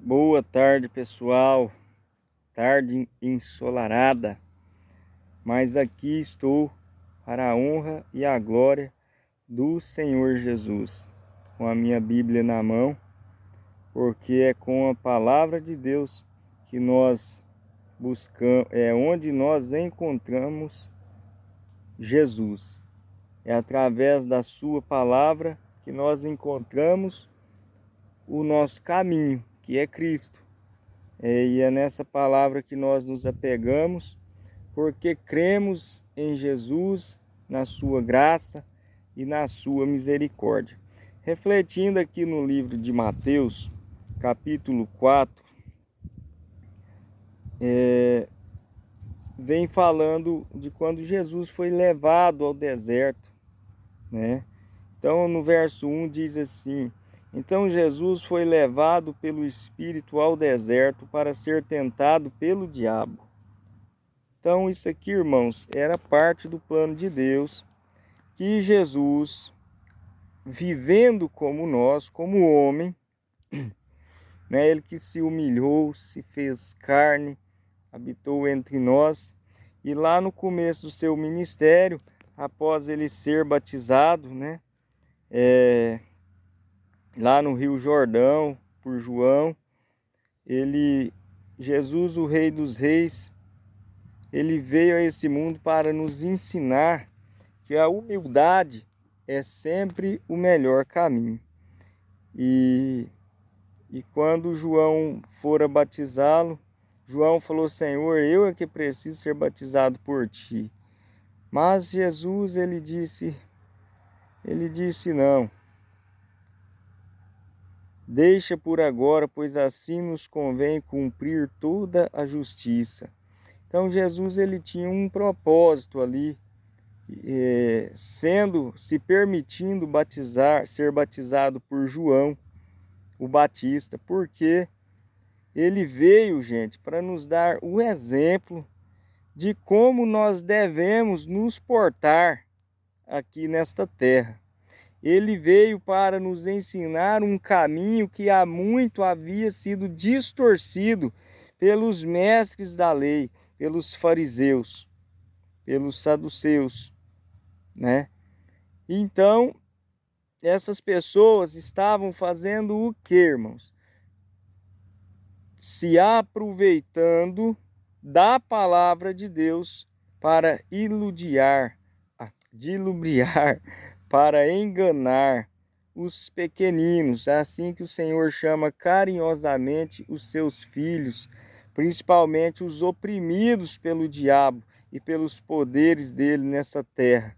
Boa tarde, pessoal. Tarde ensolarada, mas aqui estou para a honra e a glória do Senhor Jesus, com a minha Bíblia na mão, porque é com a palavra de Deus que nós buscamos, é onde nós encontramos Jesus. É através da sua palavra que nós encontramos o nosso caminho, que é Cristo. E é nessa palavra que nós nos apegamos, porque cremos em Jesus, na sua graça e na sua misericórdia. Refletindo aqui no livro de Mateus, capítulo 4, vem falando de quando Jesus foi levado ao deserto, né? Então, no verso 1 diz assim: Então Jesus foi levado pelo Espírito ao deserto para ser tentado pelo diabo. Então, isso aqui, irmãos, era parte do plano de Deus, que Jesus, vivendo como nós, como homem, né, ele que se humilhou, se fez carne, habitou entre nós, e lá no começo do seu ministério, após ele ser batizado, né, lá no Rio Jordão, por João, Jesus, o Rei dos Reis, ele veio a esse mundo para nos ensinar que a humildade é sempre o melhor caminho. E quando João fora batizá-lo, João falou: Senhor, eu é que preciso ser batizado por ti. Mas Jesus, ele disse não. Deixa por agora, pois assim nos convém cumprir toda a justiça. Então Jesus, ele tinha um propósito ali, se permitindo ser batizado por João o Batista, porque ele veio, gente, para nos dar o exemplo de como nós devemos nos portar aqui nesta terra. Ele veio para nos ensinar um caminho que há muito havia sido distorcido pelos mestres da lei, pelos fariseus, pelos saduceus, né? Então, essas pessoas estavam fazendo o que, irmãos? Se aproveitando da palavra de Deus para dilubriar, para enganar os pequeninos, assim que o Senhor chama carinhosamente os seus filhos, principalmente os oprimidos pelo diabo e pelos poderes dele nessa terra.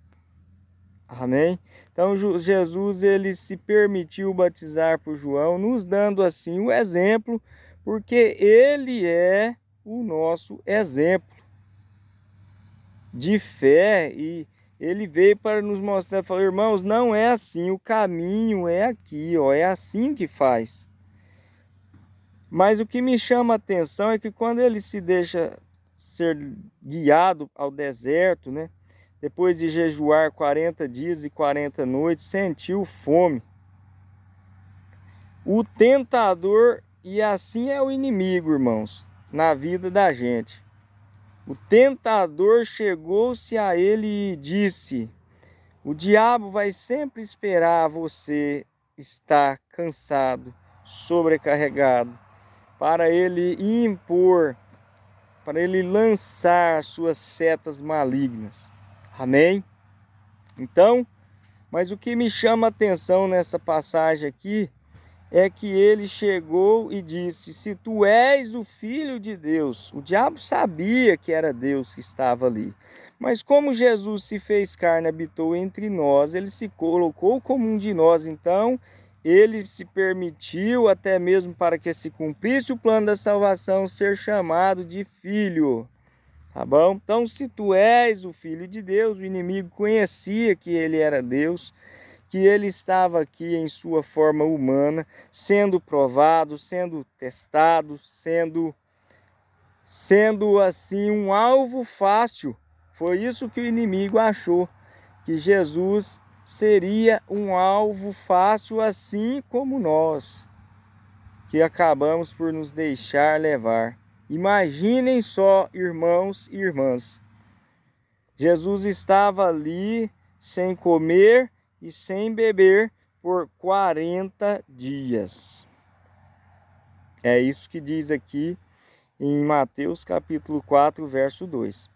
Amém? Então Jesus, ele se permitiu batizar por João, nos dando assim o exemplo, porque ele é o nosso exemplo de fé, e ele veio para nos mostrar, falou: irmãos, não é assim, o caminho é aqui, ó, é assim que faz. Mas o que me chama a atenção é que quando ele se deixa ser guiado ao deserto, né? Depois de jejuar 40 dias e 40 noites, sentiu fome. O tentador, e assim é o inimigo, irmãos, na vida da gente. O tentador chegou-se a ele e disse: o diabo vai sempre esperar você estar cansado, sobrecarregado, para ele impor, para ele lançar suas setas malignas. Amém? Então, mas o que me chama a atenção nessa passagem aqui é que ele chegou e disse: se tu és o Filho de Deus. O diabo sabia que era Deus que estava ali. Mas como Jesus se fez carne, habitou entre nós, ele se colocou como um de nós. Então, ele se permitiu, até mesmo para que se cumprisse o plano da salvação, ser chamado de Filho. Tá bom? Então, se tu és o Filho de Deus, o inimigo conhecia que ele era Deus, que ele estava aqui em sua forma humana, sendo provado, sendo testado, sendo assim um alvo fácil. Foi isso que o inimigo achou, que Jesus seria um alvo fácil, assim como nós, que acabamos por nos deixar levar. Imaginem só, irmãos e irmãs. Jesus estava ali sem comer e sem beber por 40 dias. É isso que diz aqui em Mateus capítulo 4, verso 2.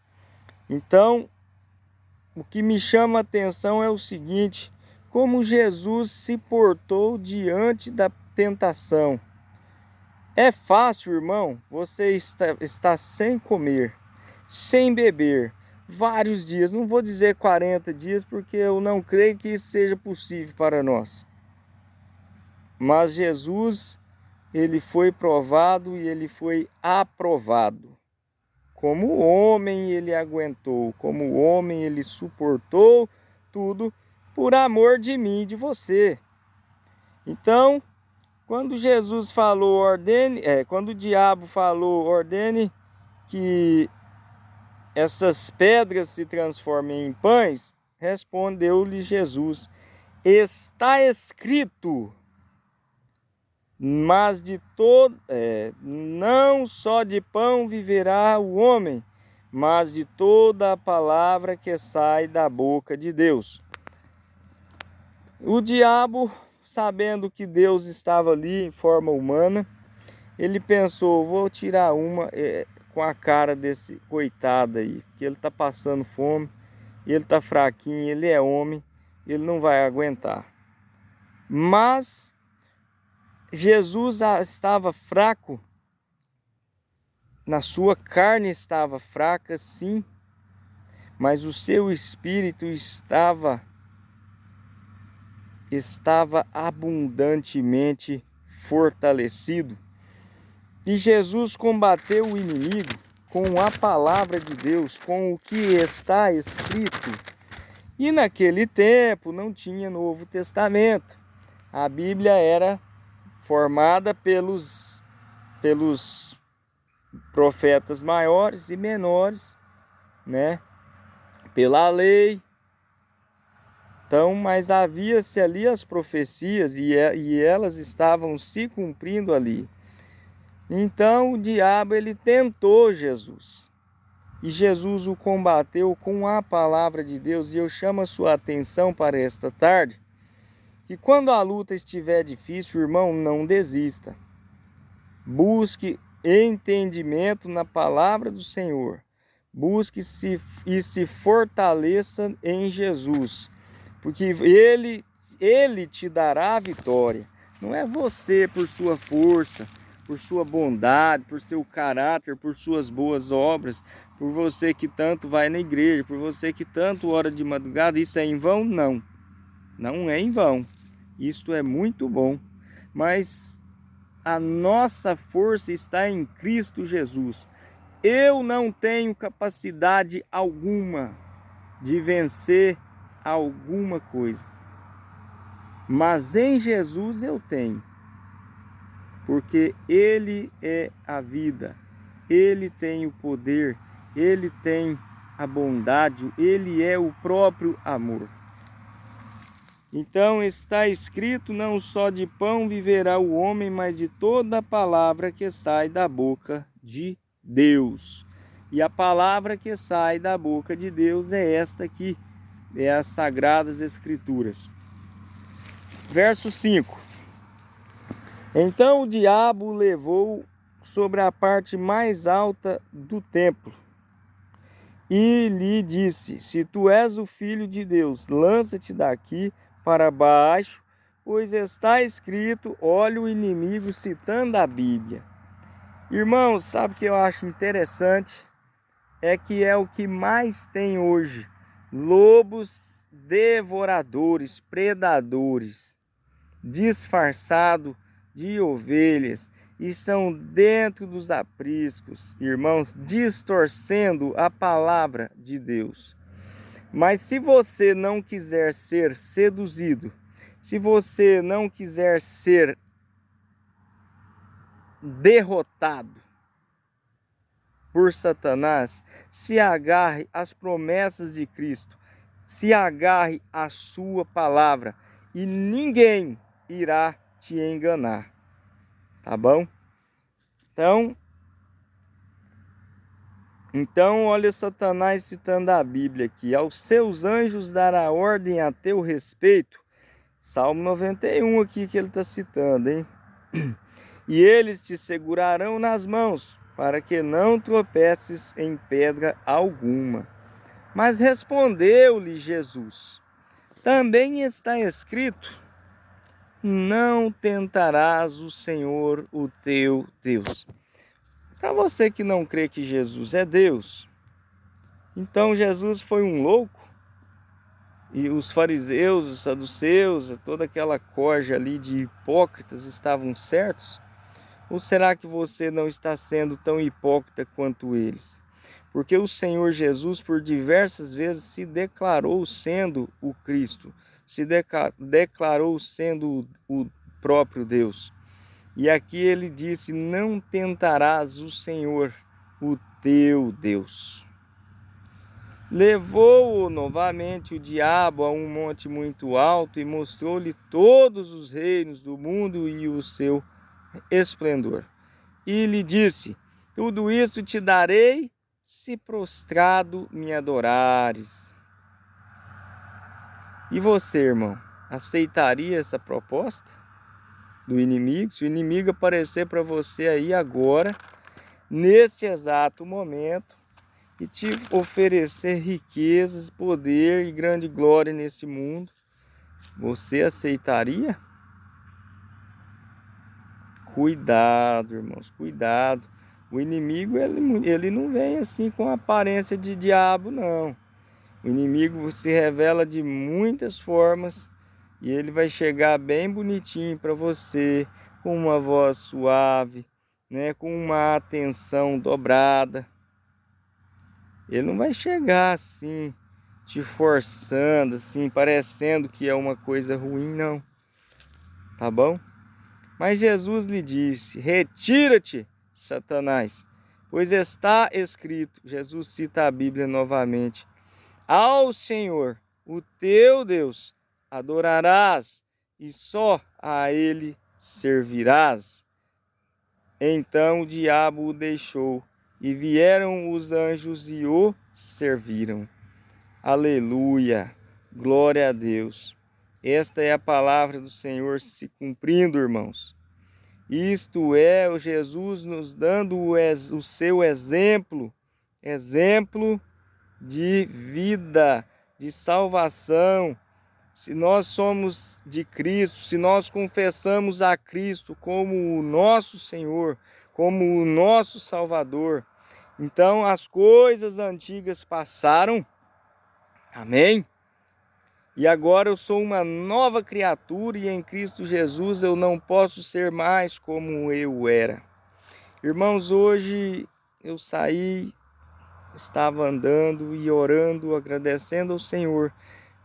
Então, o que me chama a atenção é o seguinte: como Jesus se portou diante da tentação. É fácil, irmão, você está sem comer, sem beber, vários dias. Não vou dizer 40 dias, porque eu não creio que isso seja possível para nós. Mas Jesus, ele foi provado e ele foi aprovado. Como homem ele aguentou, como homem ele suportou tudo por amor de mim e de você. Então, quando Jesus falou, quando o diabo falou, ordene que essas pedras se transformem em pães, respondeu-lhe Jesus: está escrito, mas não só de pão viverá o homem, mas de toda a palavra que sai da boca de Deus. O diabo, sabendo que Deus estava ali em forma humana, ele pensou: vou tirar uma com a cara desse coitado aí, que ele está passando fome, ele está fraquinho, ele é homem, ele não vai aguentar. Mas Jesus estava fraco, na sua carne estava fraca, sim, mas o seu espírito estava abundantemente fortalecido. E Jesus combateu o inimigo com a palavra de Deus, com o que está escrito. E naquele tempo não tinha Novo Testamento. A Bíblia era formada pelos profetas maiores e menores, né? Pela lei. Então, mas havia-se ali as profecias e elas estavam se cumprindo ali. Então o diabo ele tentou Jesus. E Jesus o combateu com a palavra de Deus. E eu chamo a sua atenção para esta tarde, que quando a luta estiver difícil, irmão, não desista. Busque entendimento na palavra do Senhor. Busque-se e se fortaleça em Jesus, porque Ele te dará a vitória. Não é você por sua força, por sua bondade, por seu caráter, por suas boas obras, por você que tanto vai na igreja, por você que tanto ora de madrugada. Isso é em vão? Não. Não é em vão. Isto é muito bom. Mas a nossa força está em Cristo Jesus. Eu não tenho capacidade alguma de vencer alguma coisa, mas em Jesus eu tenho, porque Ele é a vida, Ele tem o poder, Ele tem a bondade, Ele é o próprio amor. Então está escrito: não só de pão viverá o homem, mas de toda a palavra que sai da boca de Deus. E a palavra que sai da boca de Deus é esta aqui, é as Sagradas Escrituras. Verso 5. Então o diabo o levou sobre a parte mais alta do templo e lhe disse: se tu és o Filho de Deus, lança-te daqui para baixo, pois está escrito. Olha o inimigo citando a Bíblia. Irmãos, sabe o que eu acho interessante? É que é o que mais tem hoje: lobos devoradores, predadores, disfarçados de ovelhas, e estão dentro dos apriscos, irmãos, distorcendo a palavra de Deus. Mas se você não quiser ser seduzido, se você não quiser ser derrotado por Satanás, se agarre às promessas de Cristo, se agarre à sua palavra, e ninguém irá te enganar. Tá bom? Então, olha Satanás citando a Bíblia aqui. Aos seus anjos dará ordem a teu respeito. Salmo 91 aqui que ele está citando, hein? E eles te segurarão nas mãos, para que não tropeces em pedra alguma. Mas respondeu-lhe Jesus: também está escrito: não tentarás o Senhor, o teu Deus. Para você que não crê que Jesus é Deus, então Jesus foi um louco? E os fariseus, os saduceus, toda aquela corja ali de hipócritas estavam certos? Ou será que você não está sendo tão hipócrita quanto eles? Porque o Senhor Jesus, por diversas vezes, se declarou sendo o Cristo, se declarou sendo o próprio Deus. E aqui ele disse: não tentarás o Senhor, o teu Deus. Levou-o novamente o diabo a um monte muito alto e mostrou-lhe todos os reinos do mundo e o seu esplendor. E lhe disse: tudo isso te darei, se prostrado me adorares. E você, irmão, aceitaria essa proposta do inimigo? Se o inimigo aparecer para você aí agora, nesse exato momento, e te oferecer riquezas, poder e grande glória nesse mundo, você aceitaria? Cuidado, irmãos, cuidado. O inimigo, ele não vem assim com aparência de diabo, não. O inimigo se revela de muitas formas e ele vai chegar bem bonitinho para você, com uma voz suave, né, com uma atenção dobrada. Ele não vai chegar assim, te forçando, assim, parecendo que é uma coisa ruim, não. Tá bom? Mas Jesus lhe disse: retira-te, Satanás, pois está escrito. Jesus cita a Bíblia novamente: ao Senhor, o teu Deus, adorarás e só a Ele servirás. Então o diabo o deixou e vieram os anjos e o serviram. Aleluia! Glória a Deus! Esta é a palavra do Senhor se cumprindo, irmãos. Isto é o Jesus nos dando o seu exemplo de vida, de salvação. Se nós somos de Cristo, se nós confessamos a Cristo como o nosso Senhor, como o nosso Salvador, então as coisas antigas passaram, amém? E agora eu sou uma nova criatura e em Cristo Jesus eu não posso ser mais como eu era. Irmãos, hoje eu saí, estava andando e orando, agradecendo ao Senhor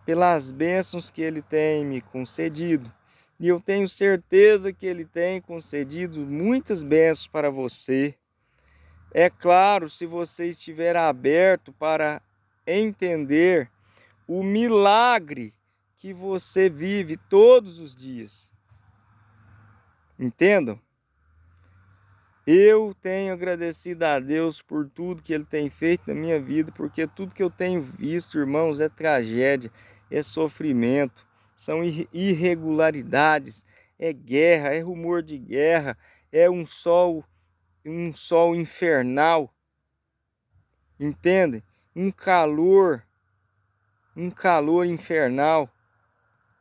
pelas bênçãos que Ele tem me concedido. E eu tenho certeza que Ele tem concedido muitas bênçãos para você. É claro, se você estiver aberto para entender o milagre que você vive todos os dias. Entendam? Eu tenho agradecido a Deus por tudo que Ele tem feito na minha vida, porque tudo que eu tenho visto, irmãos, é tragédia, é sofrimento, são irregularidades, é guerra, é rumor de guerra, é um sol infernal, entendem? Um calor infernal.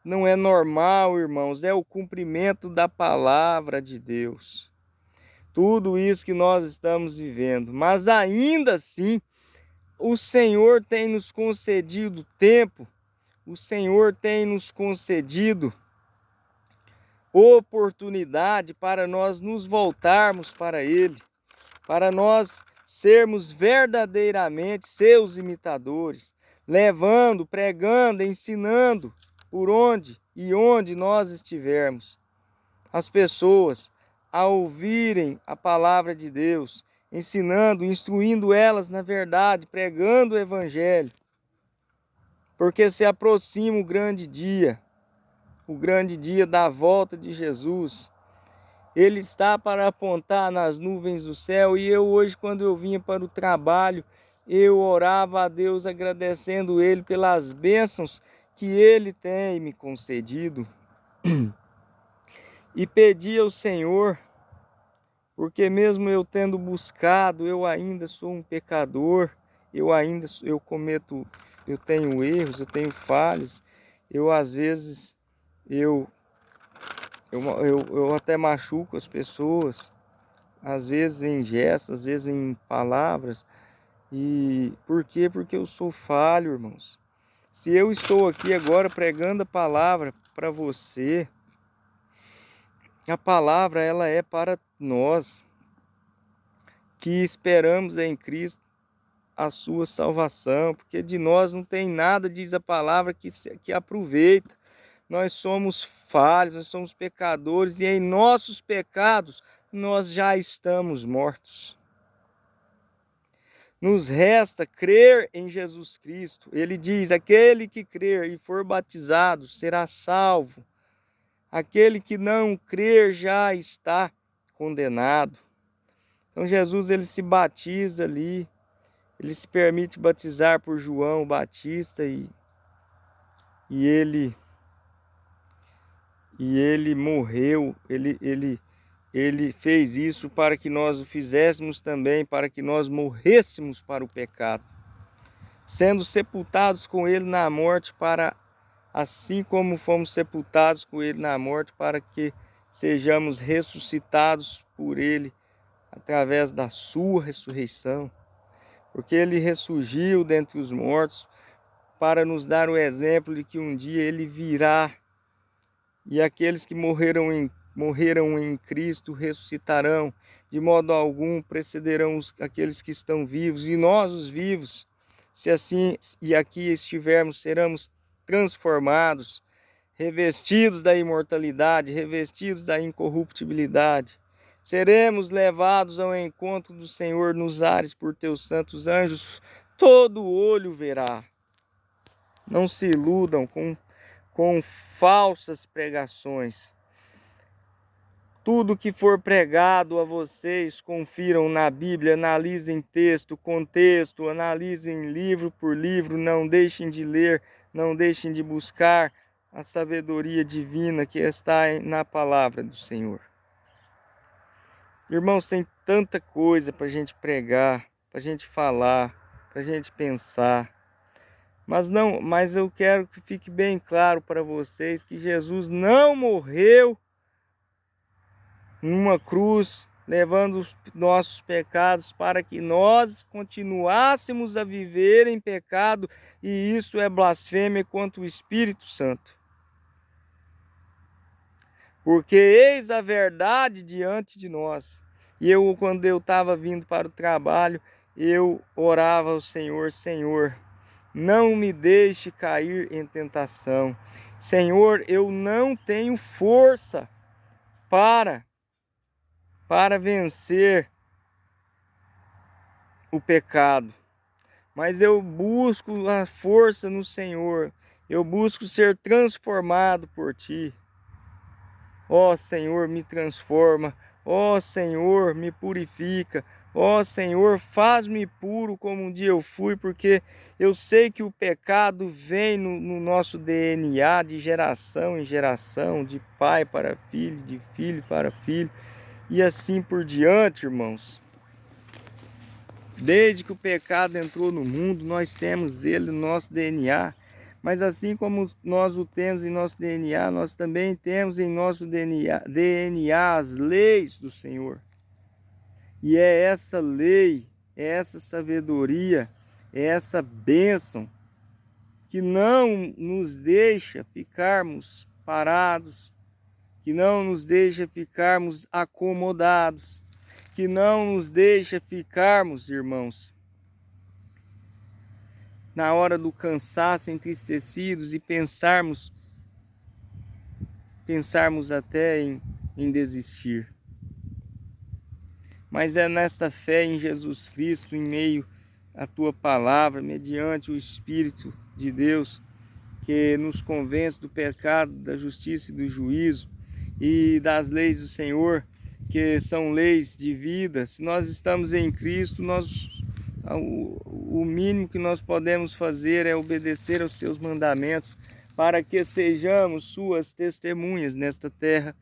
Não é normal, irmãos, é o cumprimento da palavra de Deus. Tudo isso que nós estamos vivendo, mas ainda assim, o Senhor tem nos concedido tempo, o Senhor tem nos concedido oportunidade para nós nos voltarmos para Ele, para nós sermos verdadeiramente seus imitadores, levando, pregando, ensinando por onde e onde nós estivermos. As pessoas a ouvirem a palavra de Deus, ensinando, instruindo elas na verdade, pregando o Evangelho. Porque se aproxima o grande dia da volta de Jesus. Ele está para apontar nas nuvens do céu. E eu hoje, quando eu vinha para o trabalho, eu orava a Deus agradecendo Ele pelas bênçãos que Ele tem me concedido. E pedi ao Senhor, porque mesmo eu tendo buscado, eu ainda sou um pecador, eu tenho erros, eu tenho falhas, às vezes eu, eu até machuco as pessoas, às vezes em gestos, às vezes em palavras. E por quê? Porque eu sou falho, irmãos. Se eu estou aqui agora pregando a palavra para você, a palavra ela é para nós que esperamos em Cristo a sua salvação, porque de nós não tem nada, diz a palavra, que aproveita. Nós somos falhos, nós somos pecadores, e em nossos pecados nós já estamos mortos. Nos resta crer em Jesus Cristo. Ele diz: aquele que crer e for batizado será salvo. Aquele que não crer já está condenado. Então Jesus ele se batiza ali, ele se permite batizar por João Batista e ele morreu, ele fez isso para que nós o fizéssemos também, para que nós morrêssemos para o pecado, sendo sepultados com ele na morte, para assim como fomos sepultados com ele na morte, para que sejamos ressuscitados por ele através da sua ressurreição, porque ele ressurgiu dentre os mortos para nos dar o exemplo de que um dia ele virá e aqueles que morreram em Cristo ressuscitarão, de modo algum precederão aqueles que estão vivos, e nós os vivos, se assim e aqui estivermos, seremos transformados, revestidos da imortalidade, revestidos da incorruptibilidade. Seremos levados ao encontro do Senhor nos ares por teus santos anjos, todo olho verá. Não se iludam com falsas pregações. Tudo que for pregado a vocês, confiram na Bíblia, analisem texto, contexto, analisem livro por livro, não deixem de ler, não deixem de buscar a sabedoria divina que está na palavra do Senhor. Irmãos, tem tanta coisa para a gente pregar, para a gente falar, para a gente pensar. Mas eu quero que fique bem claro para vocês que Jesus não morreu numa cruz, levando os nossos pecados para que nós continuássemos a viver em pecado, e isso é blasfêmia contra o Espírito Santo. Porque eis a verdade diante de nós. E quando eu estava vindo para o trabalho, eu orava ao Senhor: Senhor, não me deixe cair em tentação. Senhor, eu não tenho força para vencer o pecado, mas eu busco a força no Senhor. Eu busco ser transformado por Ti. Ó Senhor, me transforma. Ó Senhor, me purifica. Ó Senhor, faz-me puro como um dia eu fui, porque eu sei que o pecado vem no nosso DNA de geração em geração, de pai para filho, de filho para filho, e assim por diante, irmãos. Desde que o pecado entrou no mundo, nós temos ele no nosso DNA. Mas assim como nós o temos em nosso DNA, nós também temos em nosso DNA as leis do Senhor. E é essa lei, é essa sabedoria, é essa bênção que não nos deixa ficarmos parados, que não nos deixa ficarmos acomodados, que não nos deixa ficarmos, irmãos, na hora do cansaço, entristecidos e pensarmos até em desistir. Mas é nessa fé em Jesus Cristo, em meio à Tua palavra, mediante o Espírito de Deus, que nos convence do pecado, da justiça e do juízo e das leis do Senhor, que são leis de vida. Se nós estamos em Cristo, o mínimo que nós podemos fazer é obedecer aos seus mandamentos, para que sejamos suas testemunhas nesta terra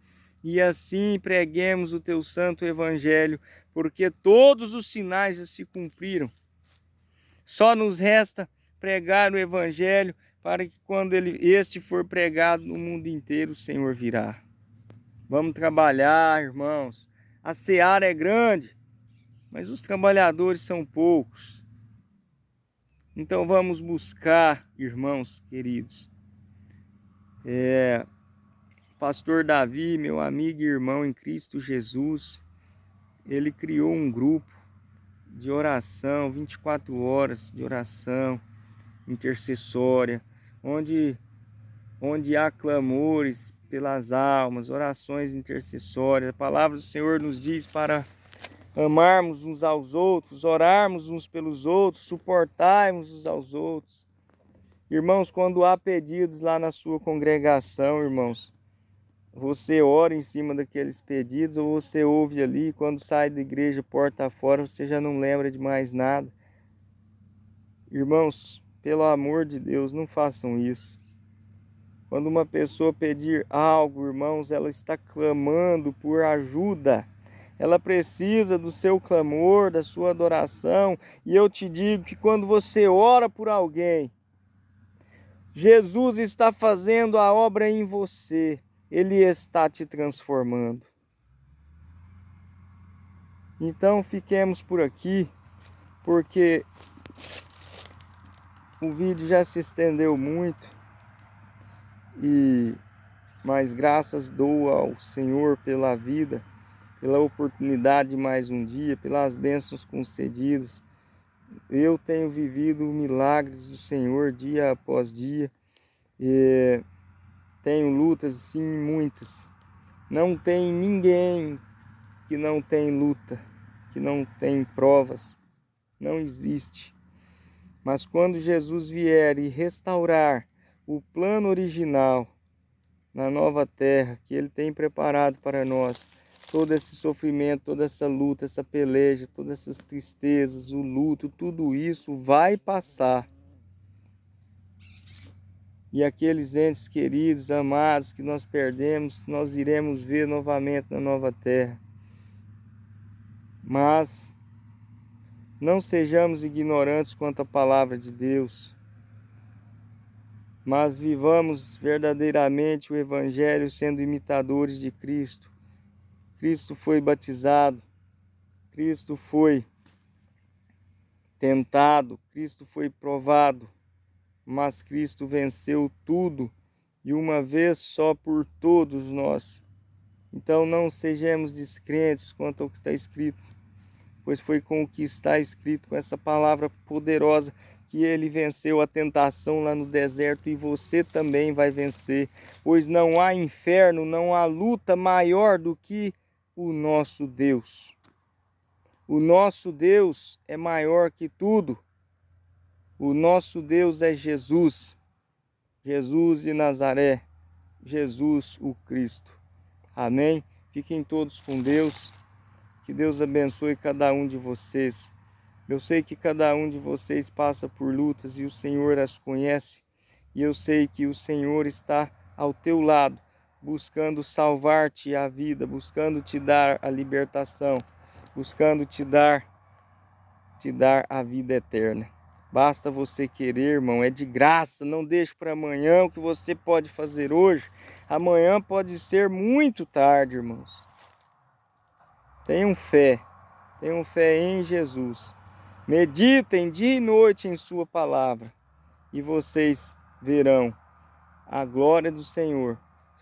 e assim preguemos o teu santo evangelho, porque todos os sinais já se cumpriram. Só nos resta pregar o evangelho, para que quando este for pregado no mundo inteiro, o Senhor virá. Vamos trabalhar, irmãos. A seara é grande, mas os trabalhadores são poucos. Então vamos buscar, irmãos queridos. Pastor Davi, meu amigo e irmão em Cristo Jesus, ele criou um grupo de oração, 24 horas de oração intercessória, onde há clamores pelas almas, orações intercessórias. A palavra do Senhor nos diz para amarmos uns aos outros, orarmos uns pelos outros, suportarmos uns aos outros. Irmãos, quando há pedidos lá na sua congregação, irmãos, você ora em cima daqueles pedidos, ou você ouve ali, quando sai da igreja, porta fora, você já não lembra de mais nada. Irmãos, pelo amor de Deus, não façam isso. Quando uma pessoa pedir algo, irmãos, ela está clamando por ajuda. Ela precisa do seu clamor, da sua adoração. E eu te digo que quando você ora por alguém, Jesus está fazendo a obra em você. Ele está te transformando. Então fiquemos por aqui, porque o vídeo já se estendeu muito. Mas graças dou ao Senhor pela vida, pela oportunidade de mais um dia, pelas bênçãos concedidas. Eu tenho vivido milagres do Senhor dia após dia. Tenho lutas, sim, muitas. Não tem ninguém que não tem luta, que não tem provas. Não existe. Mas quando Jesus vier e restaurar o plano original na nova terra que Ele tem preparado para nós, todo esse sofrimento, toda essa luta, essa peleja, todas essas tristezas, o luto, tudo isso vai passar. E aqueles entes queridos, amados que nós perdemos, nós iremos ver novamente na nova terra. Mas não sejamos ignorantes quanto à palavra de Deus, mas vivamos verdadeiramente o Evangelho sendo imitadores de Cristo. Cristo foi batizado, Cristo foi tentado, Cristo foi provado, mas Cristo venceu tudo e uma vez só por todos nós. Então não sejamos descrentes quanto ao que está escrito, pois foi com o que está escrito, com essa palavra poderosa, que Ele venceu a tentação lá no deserto, e você também vai vencer, pois não há inferno, não há luta maior do que o nosso Deus. O nosso Deus é maior que tudo. O nosso Deus é Jesus, Jesus de Nazaré, Jesus o Cristo. Amém? Fiquem todos com Deus, que Deus abençoe cada um de vocês. Eu sei que cada um de vocês passa por lutas e o Senhor as conhece. E eu sei que o Senhor está ao teu lado, buscando salvar-te a vida, buscando te dar a libertação, buscando te dar a vida eterna. Basta você querer, irmão, é de graça. Não deixe para amanhã o que você pode fazer hoje. Amanhã pode ser muito tarde, irmãos. Tenham fé em Jesus. Meditem dia e noite em sua palavra e vocês verão a glória do Senhor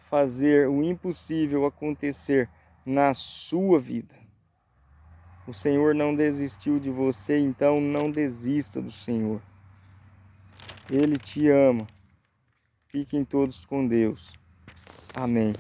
fazer o impossível acontecer na sua vida. O Senhor não desistiu de você, então não desista do Senhor. Ele te ama. Fiquem todos com Deus. Amém.